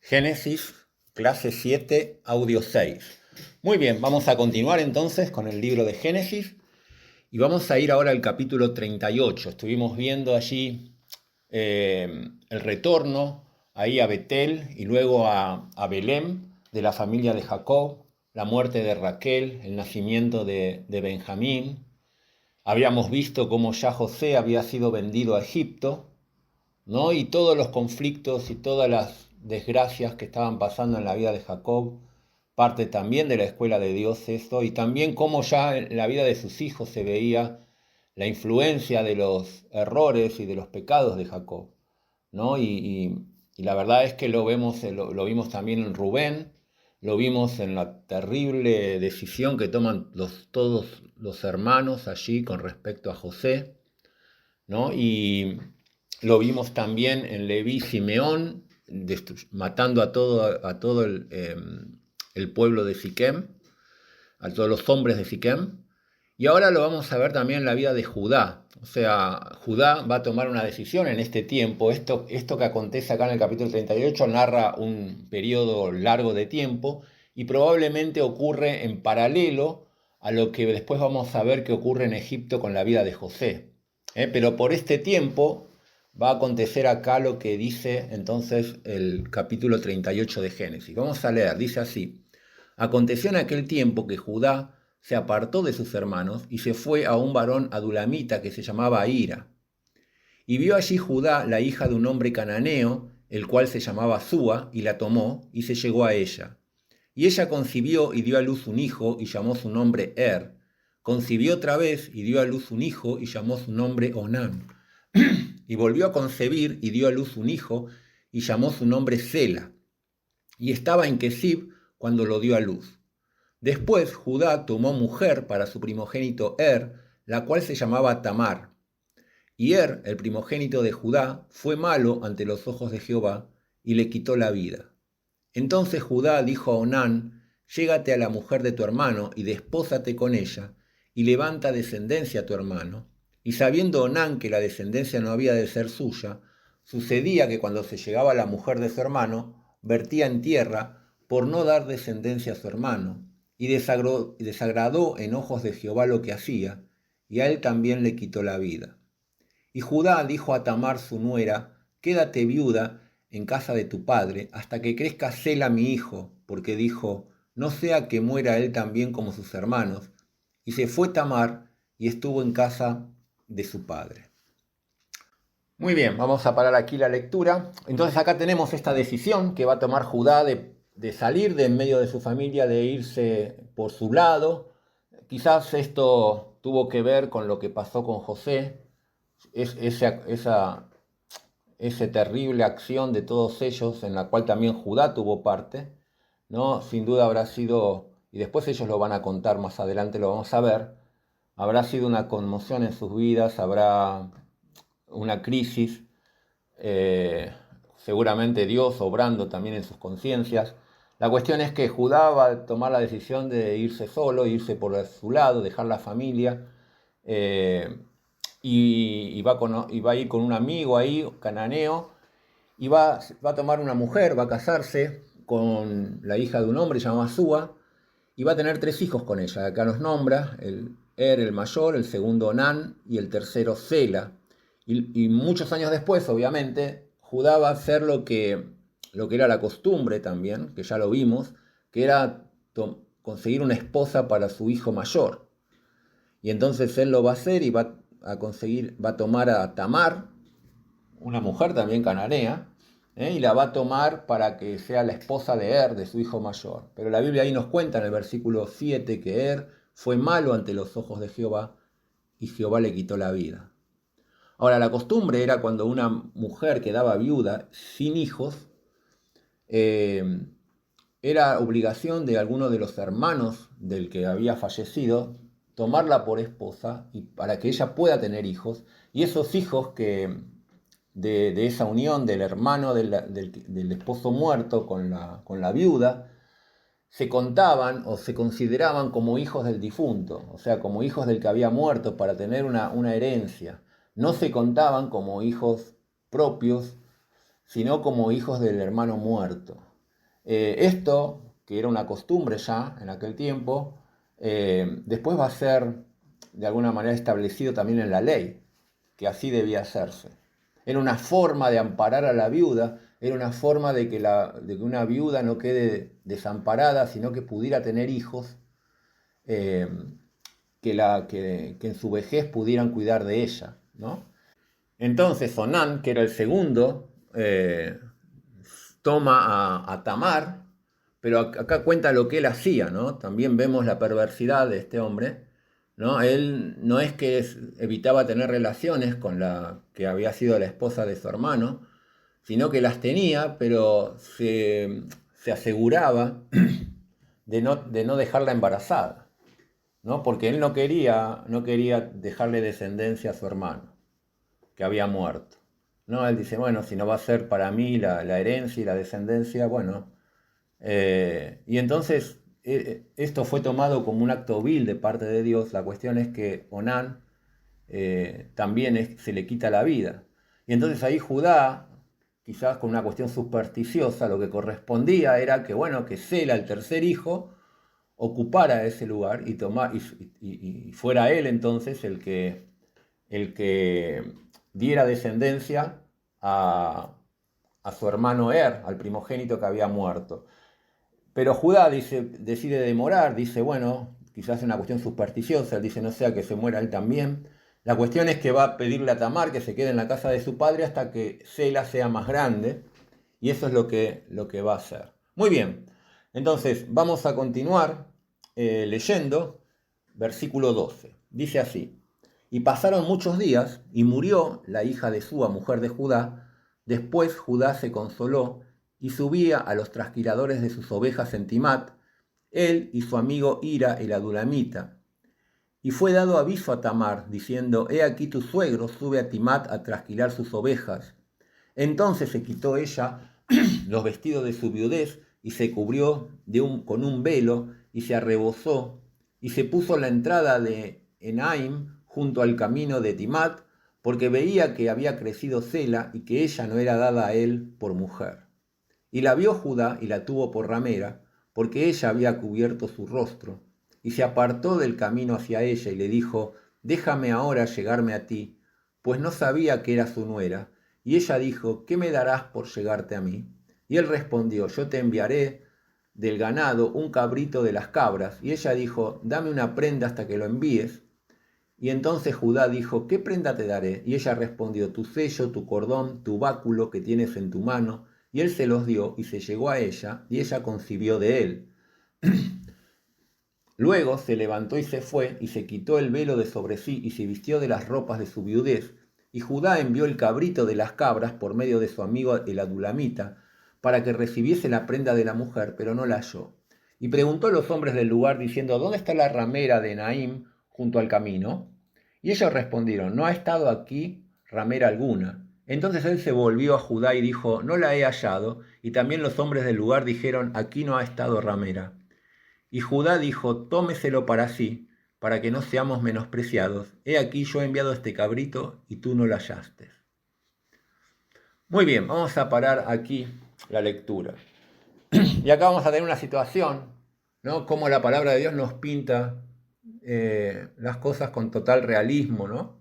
Génesis, clase 7, audio 6. Muy bien, vamos a continuar entonces con el libro de Génesis y vamos a ir ahora al capítulo 38. Estuvimos viendo allí el retorno ahí a Betel y luego a Belén de la familia de Jacob, la muerte de Raquel, el nacimiento de Benjamín. Habíamos visto cómo ya José había sido vendido a Egipto, ¿no? Y todos los conflictos y todas las desgracias que estaban pasando en la vida de Jacob, parte también de la escuela de Dios esto, y también cómo ya en la vida de sus hijos se veía la influencia de los errores y de los pecados de Jacob, ¿no? Y la verdad es que lo vimos también en Rubén, lo vimos en la terrible decisión que toman todos los hermanos allí con respecto a José, ¿no? Y lo vimos también en Leví Simeón, matando a todo el pueblo de Siquem, a todos los hombres de Siquem. Y ahora lo vamos a ver también en la vida de Judá. O sea, Judá va a tomar una decisión en este tiempo. Esto que acontece acá en el capítulo 38 narra un periodo largo de tiempo y probablemente ocurre en paralelo a lo que después vamos a ver que ocurre en Egipto con la vida de José. Pero por este tiempo va a acontecer acá lo que dice entonces el capítulo 38 de Génesis. Vamos a leer, dice así: Aconteció en aquel tiempo que Judá se apartó de sus hermanos y se fue a un varón adulamita que se llamaba Ahira. Y vio allí Judá la hija de un hombre cananeo, el cual se llamaba Súa, y la tomó y se llegó a ella. Y ella concibió y dio a luz un hijo y llamó su nombre Concibió otra vez y dio a luz un hijo y llamó su nombre Onán. Y volvió a concebir y dio a luz un hijo y llamó su nombre Sela. Y estaba en Kesib cuando lo dio a luz. Después Judá tomó mujer para su primogénito la cual se llamaba Tamar. Y el primogénito de Judá, fue malo ante los ojos de Jehová y le quitó la vida. Entonces Judá dijo a Onán: Llégate a la mujer de tu hermano y despósate con ella, y levanta descendencia a tu hermano. Y sabiendo Onán que la descendencia no había de ser suya, sucedía que cuando se llegaba a la mujer de su hermano, vertía en tierra por no dar descendencia a su hermano, y desagradó en ojos de Jehová lo que hacía, y a él también le quitó la vida. Y Judá dijo a Tamar su nuera: Quédate viuda en casa de tu padre, hasta que crezca Sela mi hijo, porque dijo: No sea que muera él también como sus hermanos. Y se fue Tamar y estuvo en casa de su padre. Muy bien, vamos a parar aquí la lectura. Entonces acá tenemos esta decisión que va a tomar Judá de salir de en medio de su familia, de irse por su lado. Quizás esto tuvo que ver con lo que pasó con José, esa terrible acción de todos ellos, en la cual también Judá tuvo parte, ¿no? Sin duda habrá sido, y después ellos lo van a contar más adelante, lo vamos a ver, habrá sido una conmoción en sus vidas, habrá una crisis, seguramente Dios obrando también en sus conciencias. La cuestión es que Judá va a tomar la decisión de irse solo, irse por su lado, dejar la familia, y va a ir con un amigo ahí, cananeo, y va a tomar una mujer, va a casarse con la hija de un hombre llamado Súa, y va a tener 3 hijos con ella. Acá nos nombra el mayor, el segundo Onán y el tercero Sela. Y muchos años después, obviamente, Judá va a hacer lo que era la costumbre también, que ya lo vimos, que era conseguir una esposa para su hijo mayor. Y entonces él lo va a hacer y va a tomar a Tamar, una mujer también cananea, y la va a tomar para que sea la esposa de su hijo mayor. Pero la Biblia ahí nos cuenta en el versículo 7 que fue malo ante los ojos de Jehová y Jehová le quitó la vida. Ahora, la costumbre era cuando una mujer quedaba viuda sin hijos, era obligación de alguno de los hermanos del que había fallecido tomarla por esposa y para que ella pueda tener hijos, y esos hijos que de esa unión del hermano del esposo muerto con la viuda se contaban o se consideraban como hijos del difunto, o sea, como hijos del que había muerto para tener una herencia. No se contaban como hijos propios, sino como hijos del hermano muerto. Esto, que era una costumbre ya en aquel tiempo, después va a ser de alguna manera establecido también en la ley, que así debía hacerse. Era una forma de amparar a la viuda, era una forma de que una viuda no quede desamparada, sino que pudiera tener hijos, eh, que en su vejez pudieran cuidar de ella, ¿no? Entonces Onán, que era el segundo, toma a Tamar, pero acá cuenta lo que él hacía, ¿no? También vemos la perversidad de este hombre, ¿no? Él no es que evitaba tener relaciones con la que había sido la esposa de su hermano, sino que las tenía, pero se aseguraba de no dejarla embarazada, ¿no? Porque él no quería dejarle descendencia a su hermano, que había muerto. No, él dice, bueno, si no va a ser para mí la herencia y la descendencia, bueno. Y entonces esto fue tomado como un acto vil de parte de Dios. La cuestión es que Onán también se le quita la vida. Y entonces ahí Judá, quizás con una cuestión supersticiosa, lo que correspondía era que, bueno, que Sela, el tercer hijo, ocupara ese lugar y fuera él entonces el que diera descendencia a su hermano al primogénito que había muerto. Pero Judá decide demorar, dice, bueno, quizás es una cuestión supersticiosa, él dice, no sea que se muera él también. La cuestión es que va a pedirle a Tamar que se quede en la casa de su padre hasta que Sela sea más grande, y eso es lo que va a hacer. Muy bien, entonces vamos a continuar leyendo versículo 12. Dice así, y pasaron muchos días, y murió la hija de Súa, mujer de Judá. Después Judá se consoló y subía a los trasquiladores de sus ovejas en Timat, él y su amigo Hira el adulamita. Y fue dado aviso a Tamar, diciendo, he aquí tu suegro sube a Timat a trasquilar sus ovejas. Entonces se quitó ella los vestidos de su viudez y se cubrió con un velo y se arrebozó y se puso la entrada de Enaim junto al camino de Timat, porque veía que había crecido Sela y que ella no era dada a él por mujer. Y la vio Judá y la tuvo por ramera, porque ella había cubierto su rostro, y se apartó del camino hacia ella y le dijo, déjame ahora llegarme a ti, pues no sabía que era su nuera. Y ella dijo, ¿qué me darás por llegarte a mí? Y él respondió, yo te enviaré del ganado un cabrito de las cabras. Y ella dijo, dame una prenda hasta que lo envíes. Y entonces Judá dijo, ¿qué prenda te daré? Y ella respondió, tu sello, tu cordón, tu báculo que tienes en tu mano. Y él se los dio y se llegó a ella, y ella concibió de él. Luego se levantó y se fue, y se quitó el velo de sobre sí, y se vistió de las ropas de su viudez. Y Judá envió el cabrito de las cabras por medio de su amigo el adulamita, para que recibiese la prenda de la mujer, pero no la halló. Y preguntó a los hombres del lugar, diciendo, ¿dónde está la ramera de Naim junto al camino? Y ellos respondieron, no ha estado aquí ramera alguna. Entonces él se volvió a Judá y dijo, no la he hallado. Y también los hombres del lugar dijeron, aquí no ha estado ramera. Y Judá dijo, tómeselo para sí, para que no seamos menospreciados. He aquí yo he enviado este cabrito y tú no lo hallaste. Muy bien, vamos a parar aquí la lectura. Y acá vamos a tener una situación, ¿no? Como la palabra de Dios nos pinta las cosas con total realismo, ¿no?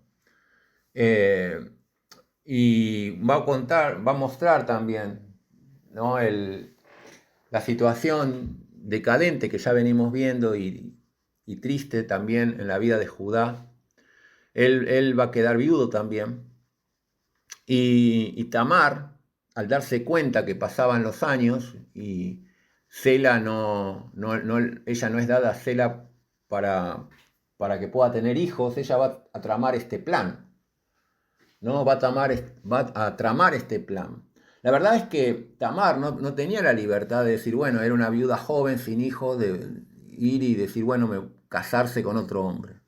Y va a mostrar también, ¿no? La situación decadente que ya venimos viendo y triste también en la vida de Judá. Él va a quedar viudo también. Y Tamar, al darse cuenta que pasaban los años y Sela ella no es dada a Sela para que pueda tener hijos, ella va a tramar este plan, ¿no? Va a tramar este plan. La verdad es que Tamar no tenía la libertad de decir, bueno, era una viuda joven, sin hijos, de ir y decir, bueno, casarse con otro hombre.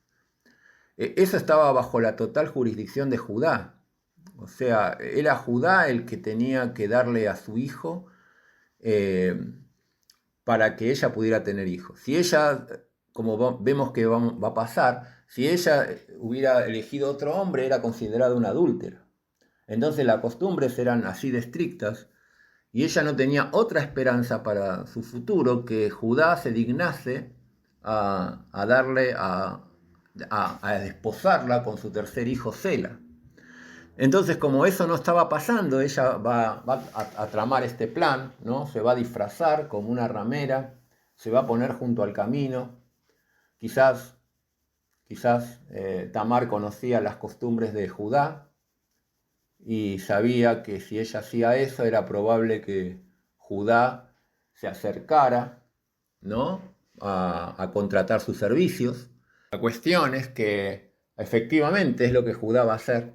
Eso estaba bajo la total jurisdicción de Judá. O sea, era Judá el que tenía que darle a su hijo para que ella pudiera tener hijos. Si ella, como vemos que va a pasar, si ella hubiera elegido otro hombre, era considerada una adúltera. Entonces las costumbres eran así de estrictas y ella no tenía otra esperanza para su futuro que Judá se dignase a darle, a desposarla con su tercer hijo Sela. Entonces, como eso no estaba pasando, ella va a tramar este plan, ¿no? Se va a disfrazar como una ramera, se va a poner junto al camino. Quizás Tamar conocía las costumbres de Judá y sabía que si ella hacía eso era probable que Judá se acercara, ¿no? a contratar sus servicios. La cuestión es que efectivamente es lo que Judá va a hacer.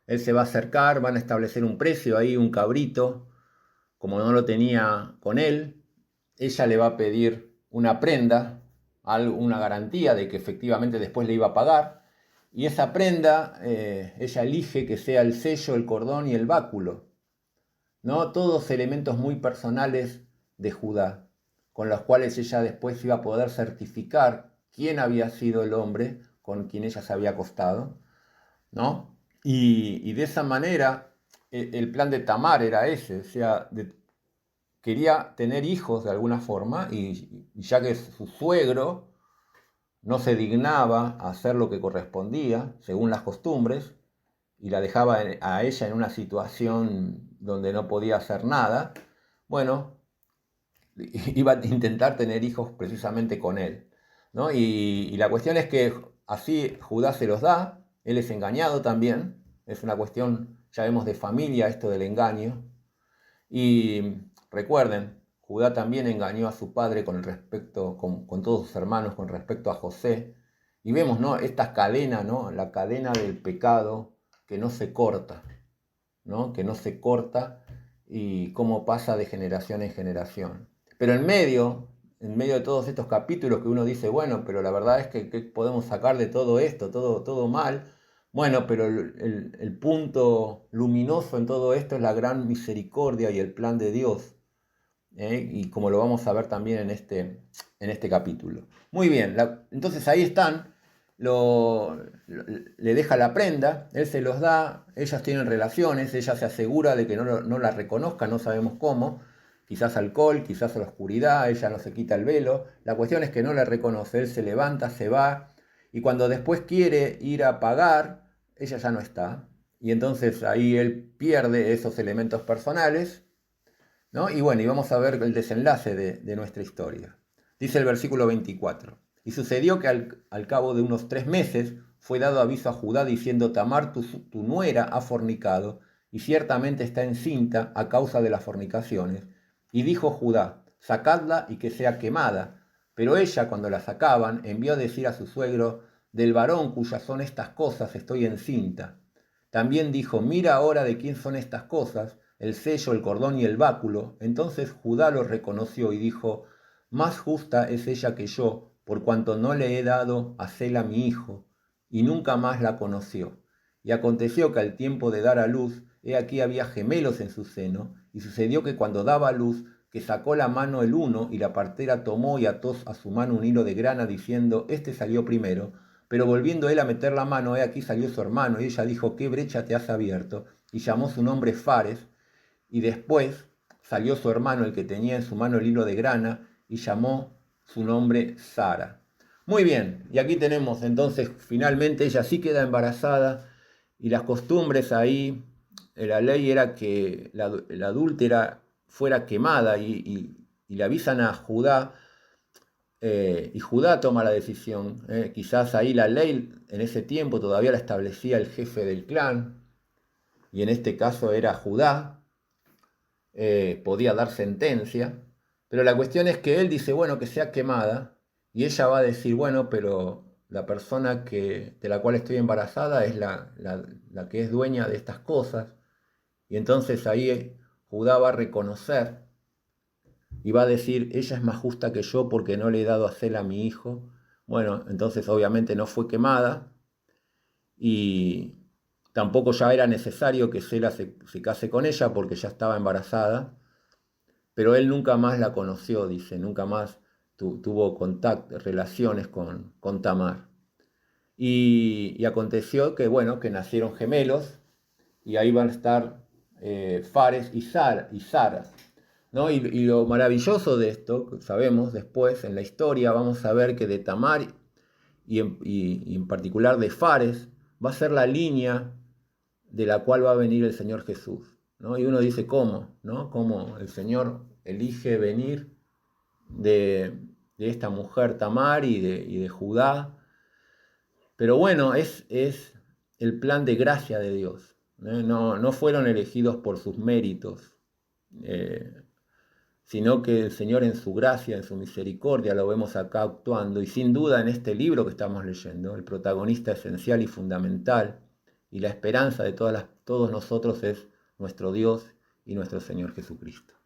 Él se va a acercar, van a establecer un precio ahí, un cabrito, como no lo tenía con él, ella le va a pedir una prenda, una garantía de que efectivamente después le iba a pagar, y esa prenda ella elige que sea el sello, el cordón y el báculo, ¿no? Todos elementos muy personales de Judá, con los cuales ella después iba a poder certificar quién había sido el hombre con quien ella se había acostado, ¿no? Y de esa manera el plan de Tamar era ese, o sea, quería tener hijos de alguna forma y ya que su suegro no se dignaba a hacer lo que correspondía según las costumbres y la dejaba a ella en una situación donde no podía hacer nada, bueno, iba a intentar tener hijos precisamente con él, ¿no? Y la cuestión es que así Judá se los da, él es engañado también, es una cuestión, ya vemos, de familia esto del engaño. Y recuerden, Judá también engañó a su padre con todos sus hermanos con respecto a José. Y vemos, ¿no? Esta cadena, ¿no? La cadena del pecado que no se corta, ¿no? Que no se corta y cómo pasa de generación en generación. Pero en medio de todos estos capítulos que uno dice, bueno, pero la verdad es que ¿qué podemos sacar de todo esto? Todo mal. Bueno, pero el punto luminoso en todo esto es la gran misericordia y el plan de Dios, y como lo vamos a ver también en este capítulo. Muy bien, entonces ahí están, le deja la prenda, él se los da, ellas tienen relaciones, ella se asegura de que no la reconozca, no sabemos cómo, quizás alcohol, quizás a la oscuridad, ella no se quita el velo, la cuestión es que no la reconoce, él se levanta, se va, y cuando después quiere ir a pagar, ella ya no está, y entonces ahí él pierde esos elementos personales, ¿no? Y bueno, y vamos a ver el desenlace de nuestra historia. Dice el versículo 24, y sucedió que al cabo de unos 3 meses fue dado aviso a Judá diciendo, Tamar, tu nuera ha fornicado, y ciertamente está encinta a causa de las fornicaciones. Y dijo Judá, sacadla y que sea quemada. Pero ella, cuando la sacaban, envió a decir a su suegro, del varón cuyas son estas cosas estoy encinta. También dijo, mira ahora de quién son estas cosas, el sello, el cordón y el báculo. Entonces Judá lo reconoció y dijo, más justa es ella que yo, por cuanto no le he dado a Sela mi hijo, y nunca más la conoció. Y aconteció que al tiempo de dar a luz, he aquí había gemelos en su seno, y sucedió que cuando daba a luz, que sacó la mano el uno, y la partera tomó y ató a su mano un hilo de grana, diciendo, este salió primero. Pero volviendo él a meter la mano, he aquí salió su hermano, y ella dijo, ¿qué brecha te has abierto? Y llamó su nombre Fares, y después salió su hermano, el que tenía en su mano el hilo de grana, y llamó su nombre Sara. Muy bien, y aquí tenemos entonces, finalmente ella sí queda embarazada, y las costumbres ahí, la ley era que la adúltera fuera quemada, y le avisan a Judá, y Judá toma la decisión. Quizás ahí la ley en ese tiempo todavía la establecía el jefe del clan, y en este caso era Judá, podía dar sentencia, pero la cuestión es que él dice, bueno, que sea quemada, y ella va a decir, bueno, pero la persona de la cual estoy embarazada es la que es dueña de estas cosas, y entonces ahí Judá va a reconocer y va a decir, ella es más justa que yo porque no le he dado a Sela a mi hijo. Bueno, entonces obviamente no fue quemada y tampoco ya era necesario que Sela se case con ella porque ya estaba embarazada, pero él nunca más la conoció, dice, nunca más tuvo contacto, relaciones con Tamar. Y aconteció que, bueno, que nacieron gemelos y ahí van a estar Fares y Zaras, ¿no? Y lo maravilloso de esto, sabemos después en la historia, vamos a ver que de Tamar y en particular de Fares va a ser la línea de la cual va a venir el Señor Jesús, ¿no? Y uno dice, ¿cómo? ¿No? ¿Cómo el Señor elige venir de esta mujer Tamar y de Judá? Pero bueno, es el plan de gracia de Dios. No fueron elegidos por sus méritos, sino que el Señor en su gracia, en su misericordia, lo vemos acá actuando. Y sin duda en este libro que estamos leyendo, el protagonista esencial y fundamental y la esperanza de todos nosotros es nuestro Dios y nuestro Señor Jesucristo.